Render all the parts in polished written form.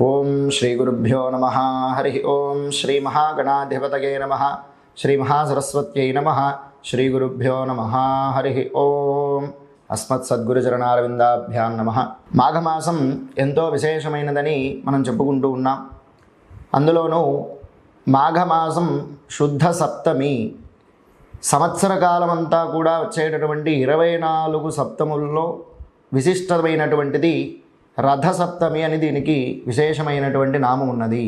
ఓం శ్రీ గురుభ్యో నమః. హరి ఓం శ్రీ మహాగణాధిపతయే నమః. శ్రీ మహాసరస్వత్యై నమః. శ్రీ గురుభ్యో నమః. హరి ఓం. అస్మత్ సద్గురుచరణారవిందాభ్యాం నమః. మాఘమాసం ఎంతో విశేషమైనదని మనం చెప్పుకుంటూ ఉన్నాం. అందులోనూ మాఘమాసం శుద్ధ సప్తమి, సంవత్సర కాలమంతా కూడా వచ్చేటటువంటి 24 సప్తముల్లో విశిష్టమైనటువంటిది రథసప్తమి అని దీనికి విశేషమైనటువంటి నామం ఉన్నది.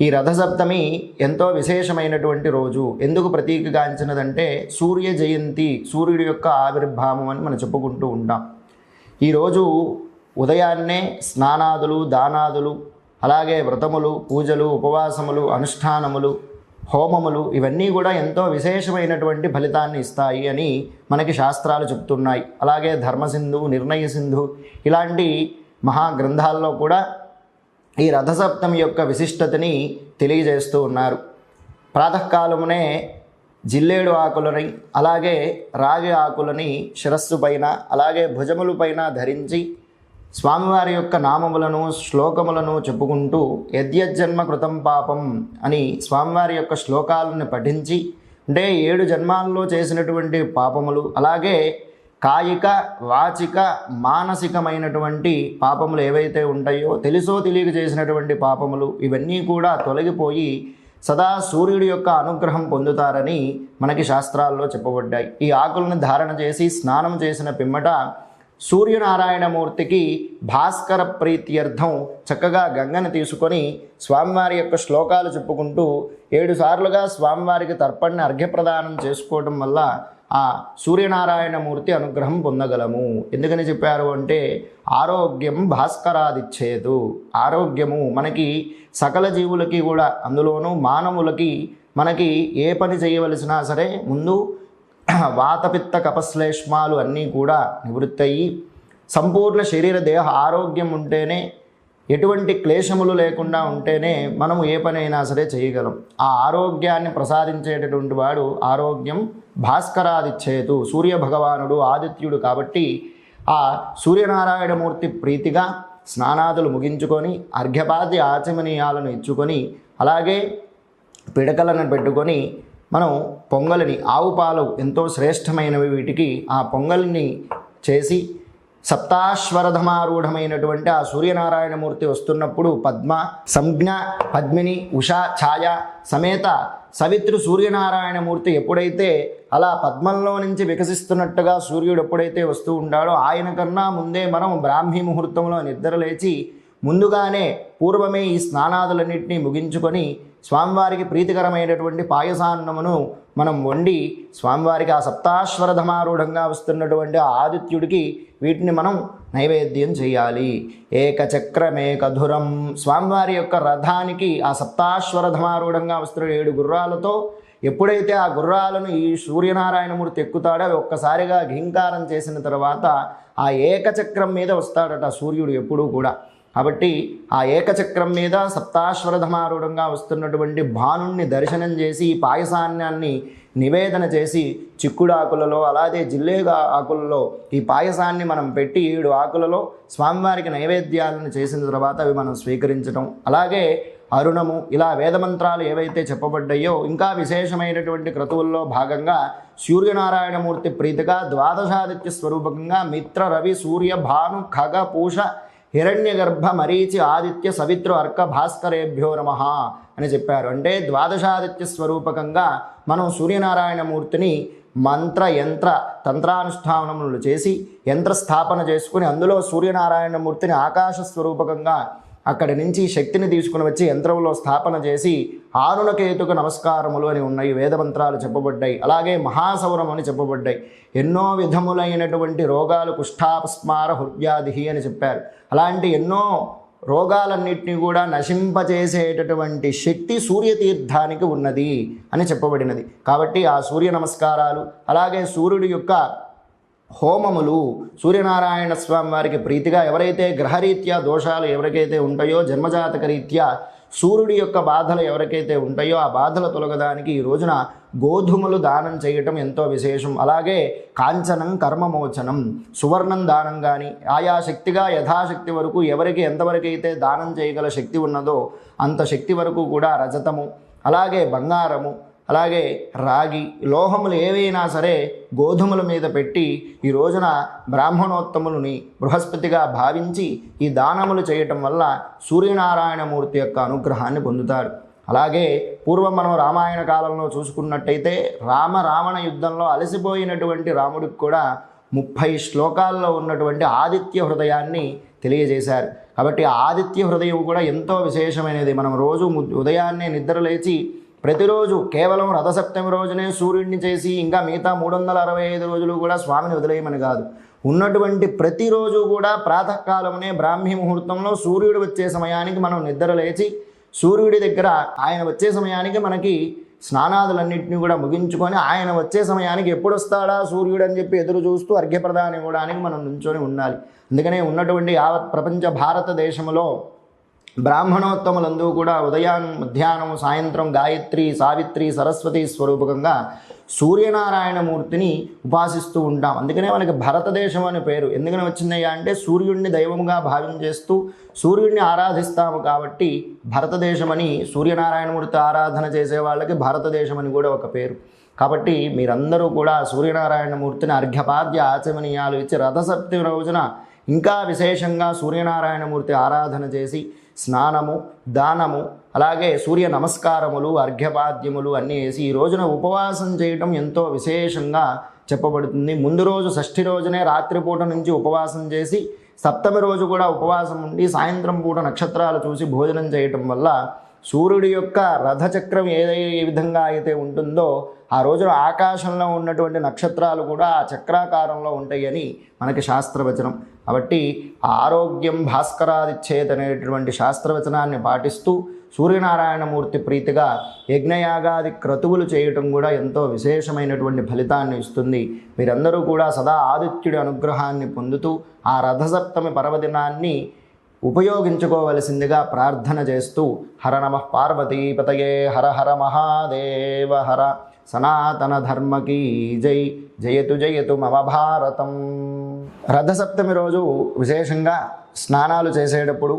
ఈ రథసప్తమి ఎంతో విశేషమైనటువంటి రోజు. ఎందుకు ప్రతీకగాంచినదంటే సూర్య జయంతి, సూర్యుడి యొక్క ఆవిర్భావం అని మనం చెప్పుకుంటూ ఉంటాం. ఈరోజు ఉదయాన్నే స్నానాదులు, దానాదులు, అలాగే వ్రతములు, పూజలు, ఉపవాసములు, అనుష్ఠానములు, హోమములు ఇవన్నీ కూడా ఎంతో విశేషమైనటువంటి ఫలితాన్ని ఇస్తాయి అని మనకి శాస్త్రాలు చెప్తున్నాయి. అలాగే ధర్మసింధు, నిర్ణయ సింధు ఇలాంటి మహాగ్రంథాల్లో కూడా ఈ రథసప్తమి యొక్క విశిష్టతని తెలియజేస్తూ ఉన్నారు. ప్రాతకాలమునే జిల్లేడు ఆకులని, అలాగే రాగి ఆకులని శిరస్సు పైన, అలాగే భుజముల పైన ధరించి స్వామివారి యొక్క నామములను, శ్లోకములను చెప్పుకుంటూ యద్యజ్జన్మ కృతం పాపం అని స్వామివారి యొక్క శ్లోకాలను పఠించి, అంటే 7 జన్మాల్లో చేసినటువంటి పాపములు, అలాగే కాయిక, వాచిక, మానసికమైనటువంటి పాపములు ఏవైతే ఉంటాయో, తెలుసో తెలియక చేసినటువంటి పాపములు ఇవన్నీ కూడా తొలగిపోయి సదా సూర్యుడి యొక్క అనుగ్రహం పొందుతారని మనకి శాస్త్రాల్లో చెప్పబడ్డాయి. ఈ ఆకులను ధారణ చేసి స్నానం చేసిన పిమ్మట సూర్యనారాయణమూర్తికి భాస్కర ప్రీత్యర్థం చక్కగా గంగను తీసుకొని స్వామివారి యొక్క శ్లోకాలు చెప్పుకుంటూ 7 సార్లుగా స్వామివారికి తర్పణ్ణి అర్ఘ్యప్రదానం చేసుకోవడం వల్ల ఆ సూర్యనారాయణమూర్తి అనుగ్రహం పొందగలము. ఎందుకని చెప్పారు అంటే ఆరోగ్యం భాస్కరాదిచ్చేదు. ఆరోగ్యము మనకి సకల జీవులకి కూడా, అందులోనూ మానవులకి మనకి ఏ పని చేయవలసినా సరే ముందు వాతపిత్త కపశ్లేష్మాలు అన్నీ కూడా నివృత్తి అయ్యి సంపూర్ణ శరీర దేహ ఆరోగ్యం ఉంటేనే, ఎటువంటి క్లేశములు లేకుండా ఉంటేనే మనము ఏ పనైనా సరే చేయగలం. ఆ ఆరోగ్యాన్ని ప్రసాదించేటటువంటి వాడు ఆరోగ్యం భాస్కరాదిచ్చేతు, సూర్య భగవానుడు, ఆదిత్యుడు. కాబట్టి ఆ సూర్యనారాయణమూర్తి ప్రీతిగా స్నానాదులు ముగించుకొని అర్ఘ్యపాద్య ఆచమనీయాలను ఇచ్చుకొని, అలాగే పిడకలను పెట్టుకొని మనం పొంగలిని, ఆవు పాలు ఎంతో శ్రేష్టమైనవి వీటికి, ఆ పొంగలిని చేసి సప్తాశ్వరధమారూఢమైనటువంటి ఆ సూర్యనారాయణమూర్తి వస్తున్నప్పుడు పద్మ, సంజ్ఞ, పద్మిని, ఉషా, ఛాయ సమేత సవిత్రు సూర్యనారాయణమూర్తి ఎప్పుడైతే అలా పద్మంలో నుంచి వికసిస్తున్నట్టుగా సూర్యుడు ఎప్పుడైతే వస్తూ ఉంటాడో, ఆయన కన్నా ముందే మనం బ్రాహ్మీ ముహూర్తంలో నిద్రలేచి ముందుగానే పూర్వమే ఈ స్నానాదులన్నింటినీ ముగించుకొని స్వామివారికి ప్రీతికరమైనటువంటి పాయసాన్నమును మనం వండి స్వామివారికి ఆ సప్తాశ్వరధమారూఢంగా వస్తున్నటువంటి ఆ ఆదిత్యుడికి వీటిని మనం నైవేద్యం చేయాలి. ఏకచక్రమేకధురం, స్వామివారి యొక్క రథానికి ఆ సప్తాశ్వరధమారూఢంగా వస్తున్న 7 గుర్రాలతో ఎప్పుడైతే ఆ గుర్రాలను ఈ సూర్యనారాయణమూర్తి ఎక్కుతాడో అవి ఒక్కసారిగా ఘీంకారం చేసిన తర్వాత ఆ ఏకచక్రం మీద వస్తాడట సూర్యుడు ఎప్పుడూ కూడా. కాబట్టి ఆ ఏకచక్రం మీద సప్తాశ్వరధమారూఢంగా వస్తున్నటువంటి భానుణ్ణి దర్శనం చేసి ఈ పాయసాన్ని నివేదన చేసి చిక్కుడాకులలో, అలాగే జిల్లేగా ఆకులలో ఈ పాయసాన్ని మనం పెట్టి 7 ఆకులలో స్వామివారికి నైవేద్యాలను చేసిన తర్వాత అవి మనం స్వీకరించడం, అలాగే అరుణము, ఇలా వేదమంత్రాలు ఏవైతే చెప్పబడ్డాయో ఇంకా విశేషమైనటువంటి క్రతువుల్లో భాగంగా సూర్యనారాయణమూర్తి ప్రీతిగా ద్వాదశాదిత్య స్వరూపకంగా మిత్ర, రవి, సూర్య, భాను, ఖగ, పూష, హిరణ్యగర్భ, మరీచి, ఆదిత్య, సవిత్రు, అర్క, భాస్కరేభ్యో నమః అని చెప్పారు. అంటే ద్వాదశాదిత్య స్వరూపకంగా మనం సూర్యనారాయణమూర్తిని మంత్ర, యంత్ర, తంత్రానుష్ఠానములు చేసి యంత్రస్థాపన చేసుకుని అందులో సూర్యనారాయణమూర్తిని ఆకాశ స్వరూపకంగా అక్కడి నుంచి శక్తిని తీసుకుని వచ్చి యంత్రంలో స్థాపన చేసి ఆరుణకేతుకు నమస్కారములు అని ఉన్నాయి, వేదమంత్రాలు చెప్పబడ్డాయి. అలాగే మహాసౌరం అని చెప్పబడ్డాయి. ఎన్నో విధములైనటువంటి రోగాలు, కుష్ఠాపస్మార, హృద్యాది అని చెప్పారు. అలాంటి ఎన్నో రోగాలన్నింటినీ కూడా నశింపచేసేటటువంటి శక్తి సూర్యతీర్థానికి ఉన్నది అని చెప్పబడినది. కాబట్టి ఆ సూర్య నమస్కారాలు, అలాగే సూర్యుడి యొక్క హోమములు, సూర్యనారాయణ స్వామి వారికి ప్రీతిగా ఎవరైతే గ్రహరీత్యా దోషాలు ఎవరికైతే ఉంటాయో, జన్మజాతక రీత్యా సూర్యుడి యొక్క బాధలు ఎవరికైతే ఉంటాయో ఆ బాధలు తొలగడానికి ఈ రోజున గోధుమలు దానం చేయటం ఎంతో విశేషం. అలాగే కాంచనం కర్మమోచనం, సువర్ణం దానం కానీ ఆయా శక్తిగా యథాశక్తి వరకు ఎవరికి ఎంతవరకు అయితే దానం చేయగల శక్తి ఉన్నదో అంత శక్తి వరకు కూడా రజతము, అలాగే బంగారము, అలాగే రాగి, లోహములు ఏవైనా సరే గోధుమల మీద పెట్టి ఈ రోజున బ్రాహ్మణోత్తములని బృహస్పతిగా భావించి ఈ దానములు చేయటం వల్ల సూర్యనారాయణమూర్తి యొక్క అనుగ్రహాన్ని పొందుతారు. అలాగే పూర్వం మనం రామాయణ కాలంలో చూసుకున్నట్టయితే రావణ యుద్ధంలో అలసిపోయినటువంటి రాముడికి కూడా 30 శ్లోకాల్లో ఉన్నటువంటి ఆదిత్య హృదయాన్ని తెలియజేశారు. కాబట్టి ఆదిత్య హృదయం కూడా ఎంతో విశేషమైనది. మనం రోజు ఉదయాన్నే నిద్ర లేచి ప్రతిరోజు కేవలం రథసప్తమి రోజునే సూర్యుడిని చేసి ఇంకా మిగతా 365 రోజులు కూడా స్వామిని వదిలేయమని కాదు, ఉన్నటువంటి ప్రతిరోజు కూడా ప్రాతకాలమునే బ్రాహ్మీ ముహూర్తంలో సూర్యుడు వచ్చే సమయానికి మనం నిద్ర లేచి సూర్యుడి దగ్గర ఆయన వచ్చే సమయానికి మనకి స్నానాదులన్నింటినీ కూడా ముగించుకొని ఆయన వచ్చే సమయానికి ఎప్పుడు వస్తాడా సూర్యుడు అని చెప్పి ఎదురు చూస్తూ అర్ఘ్యప్రదానం ఇవ్వడానికి మనం నుంచొని ఉండాలి. అందుకనే ఉన్నటువంటి యావత్ ప్రపంచ భారతదేశంలో బ్రాహ్మణోత్తములందరూ కూడా ఉదయం మధ్యాహ్నం సాయంత్రం గాయత్రి సావిత్రి సరస్వతి స్వరూపకంగా సూర్యనారాయణమూర్తిని ఉపాసిస్తూ ఉంటాం. అందుకనే మనకి భారతదేశం అనే పేరు ఎందుకని వచ్చిందయ్యా అంటే సూర్యుడిని దైవముగా భావించేస్తూ సూర్యుడిని ఆరాధిస్తాము కాబట్టి భారతదేశం అని, సూర్యనారాయణమూర్తి ఆరాధన చేసే వాళ్ళకి భారతదేశం అని కూడా ఒక పేరు. కాబట్టి మీరందరూ కూడా సూర్యనారాయణమూర్తిని అర్ఘ్యపాద్య ఆచమనీయాలు ఇచ్చి రథసప్తమి రోజున ఇంకా విశేషంగా సూర్యనారాయణమూర్తి ఆరాధన చేసి స్నానము, దానము, అలాగే సూర్య నమస్కారములు, అర్ఘ్యపాద్యములు అన్నీ వేసి ఈ రోజున ఉపవాసం చేయటం ఎంతో విశేషంగా చెప్పబడుతుంది. ముందు రోజు షష్ఠి రోజునే రాత్రిపూట నుంచి ఉపవాసం చేసి సప్తమి రోజు కూడా ఉపవాసం ఉండి సాయంత్రం పూట నక్షత్రాలు చూసి భోజనం చేయటం వల్ల సూర్యుడి యొక్క రథచక్రం ఏ విధంగా అయితే ఉంటుందో ఆ రోజున ఆకాశంలో ఉన్నటువంటి నక్షత్రాలు కూడా ఆ చక్రాకారంలో ఉంటాయని మనకి శాస్త్రవచనం. కాబట్టి ఆరోగ్యం భాస్కరాదిచ్చేత్ అనేటువంటి శాస్త్రవచనాన్ని పాటిస్తూ సూర్యనారాయణమూర్తి ప్రీతిగా యజ్ఞయాగాది క్రతువులు చేయటం కూడా ఎంతో విశేషమైనటువంటి ఫలితాన్ని ఇస్తుంది. మీరందరూ కూడా సదా ఆదిత్యుడి అనుగ్రహాన్ని పొందుతూ ఆ రథసప్తమి పర్వదినాన్ని ఉపయోగించుకోవలసిందిగా ప్రార్థన చేస్తూ హర నమః పార్వతీపతయే హర హర మహాదేవ హర సనాతన ధర్మకీ జై జయతు జయతు మమ భారతం. రథసప్తమి రోజు విశేషంగా స్నానాలు చేసేటప్పుడు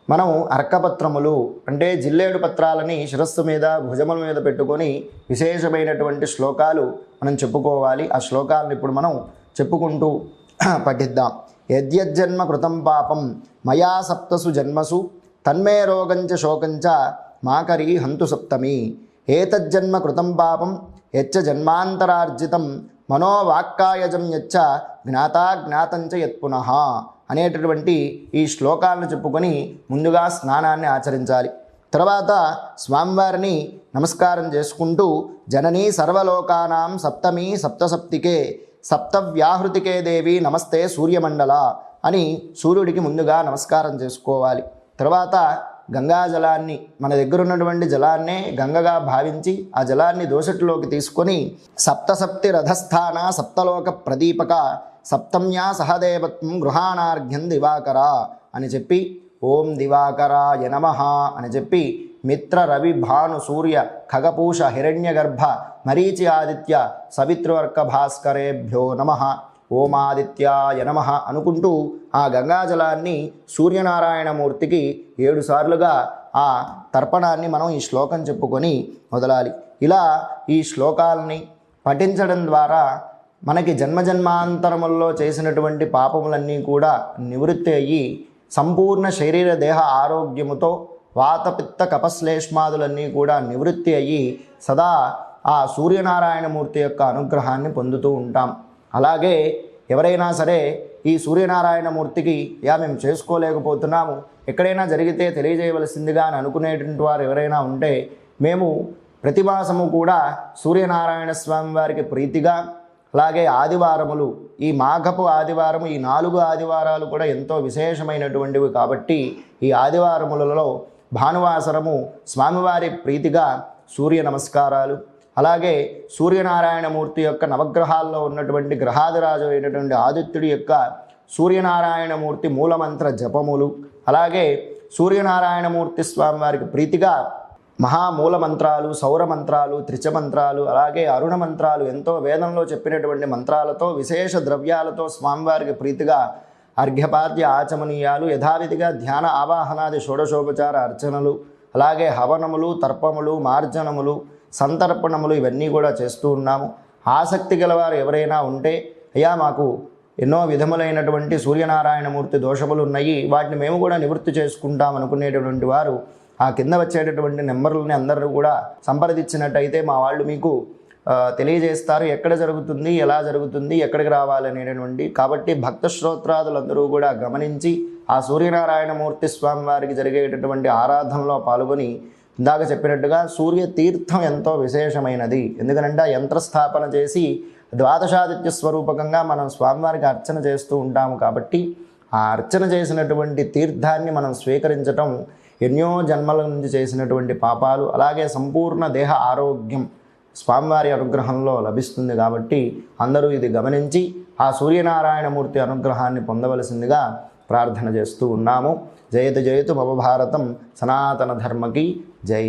మనం అర్కపత్రములు అంటే జిల్లేడు పత్రాలని శిరస్సు మీద భుజముల మీద పెట్టుకొని విశేషమైనటువంటి శ్లోకాలు మనం చెప్పుకోవాలి. ఆ శ్లోకాలను ఇప్పుడు మనం చెప్పుకుంటూ పఠిద్దాం. యద్యజ్జన్మ కృతం పాపం మయా సప్తసు జన్మసు తన్మే రోగంచ శోకంచ మాకరీ హంతు సప్తమి. ఏతజ్జన్మ కృతం పాపం యచ్చ జన్మాంతరార్జితం మనోవాక్కాయజం యచ్చ జ్ఞాతాజ్ఞాతంచ యత్పునః అనేటటువంటి ఈ శ్లోకాలను చెప్పుకొని ముందుగా స్నానాన్ని ఆచరించాలి. తర్వాత స్వామివారిని నమస్కారం చేసుకుంటూ జననీ సర్వలోకానాం సప్తమి సప్తసప్తికే సప్తవ్యాహృతికే దేవి నమస్తే సూర్యమండల అని సూర్యుడికి ముందుగా నమస్కారం చేసుకోవాలి. తర్వాత గంగాజలాన్ని మన దగ్గర ఉన్నటువంటి జలాన్నే గంగగా భావించి ఆ జలాన్ని దోసటిలోకి తీసుకొని సప్తసప్తి రథస్థాన సప్తలోక ప్రదీపక సప్తమ్యా సహదేవత్వం గృహాణార్ఘ్యం దివాకర అని చెప్పి ఓం దివాకరాయ నమః అని చెప్పి మిత్ర రవి భాను సూర్య ఖగపూష హిరణ్యగర్భ మరీచి ఆదిత్య సవితృవర్క భాస్కరేభ్యో నమః ఓమాదిత్యాయ నమః అనుకుంటూ ఆ గంగాజలాన్ని సూర్యనారాయణమూర్తికి 7 సార్లుగా ఆ తర్పణాన్ని మనం ఈ శ్లోకం చెప్పుకొని వదలాలి. ఇలా ఈ శ్లోకాలని పఠించడం ద్వారా మనకి జన్మజన్మాంతరముల్లో చేసినటువంటి పాపములన్నీ కూడా నివృత్తి అయ్యి సంపూర్ణ శరీర దేహ ఆరోగ్యముతో వాతపిత్త కపశ్లేష్మాదులన్నీ కూడా నివృత్తి అయ్యి సదా ఆ సూర్యనారాయణమూర్తి యొక్క అనుగ్రహాన్ని పొందుతూ ఉంటాం. అలాగే ఎవరైనా సరే ఈ సూర్యనారాయణమూర్తికి మేము చేసుకోలేకపోతున్నాము, ఎక్కడైనా జరిగితే తెలియజేయవలసిందిగా అని అనుకునేటువంటి వారు ఎవరైనా ఉంటే మేము ప్రతిమాసము కూడా సూర్యనారాయణ స్వామి వారికి ప్రీతిగా అలాగే ఆదివారములు ఈ మాఘపు ఆదివారము ఈ 4 ఆదివారాలు కూడా ఎంతో విశేషమైనటువంటివి కాబట్టి ఈ ఆదివారములలో భానువాసరము స్వామివారి ప్రీతిగా సూర్య నమస్కారాలు అలాగే సూర్యనారాయణమూర్తి యొక్క నవగ్రహాల్లో ఉన్నటువంటి గ్రహాదిరాజు అయినటువంటి ఆదిత్యుడి యొక్క సూర్యనారాయణమూర్తి మూలమంత్ర జపములు అలాగే సూర్యనారాయణమూర్తి స్వామివారికి ప్రీతిగా మహామూల మంత్రాలు, సౌర మంత్రాలు, త్రిచ మంత్రాలు, అలాగే అరుణ మంత్రాలు, ఎంతో వేదంలో చెప్పినటువంటి మంత్రాలతో విశేష ద్రవ్యాలతో స్వామివారికి ప్రీతిగా అర్ఘ్యపాద్య ఆచమనీయాలు, యథావిధిగా ధ్యాన ఆవాహనాది షోడశోపచార అర్చనలు, అలాగే హవనములు, తర్పములు, మార్జనములు, సంతర్పణములు ఇవన్నీ కూడా చేస్తూ ఉన్నాము. ఆసక్తి గలవారు ఎవరైనా ఉంటే, అయ్యా మాకు ఎన్నో విధములైనటువంటి సూర్యనారాయణమూర్తి దోషములు ఉన్నాయి, వాటిని మేము కూడా నివృత్తి చేసుకుంటాం అనుకునేటటువంటి వారు ఆ కింద వచ్చేటటువంటి నెంబర్లని అందరూ కూడా సంప్రదించినట్టయితే మా వాళ్ళు మీకు తెలియజేస్తారు ఎక్కడ జరుగుతుంది, ఎలా జరుగుతుంది, ఎక్కడికి రావాలనేటటువంటి. కాబట్టి భక్త శ్రోత్రాదులందరూ కూడా గమనించి ఆ సూర్యనారాయణమూర్తి స్వామి వారికి జరిగేటటువంటి ఆరాధనలో పాల్గొని, ఇందాక చెప్పినట్టుగా సూర్య తీర్థం ఎంతో విశేషమైనది. ఎందుకంటే యంత్రస్థాపన చేసి ద్వాదశాదిత్య స్వరూపకంగా మనం స్వామివారికి అర్చన చేస్తూ ఉంటాము. కాబట్టి ఆ అర్చన చేసినటువంటి తీర్థాన్ని మనం స్వీకరించటం ఎన్నో జన్మల నుంచి చేసినటువంటి పాపాలు, అలాగే సంపూర్ణ దేహ ఆరోగ్యం స్వామివారి అనుగ్రహంలో లభిస్తుంది. కాబట్టి అందరూ ఇది గమనించి ఆ సూర్యనారాయణమూర్తి అనుగ్రహాన్ని పొందవలసిందిగా ప్రార్థన చేస్తూ ఉన్నాము. జయతు జయతు మమ భారతం, సనాతన ధర్మకి జై.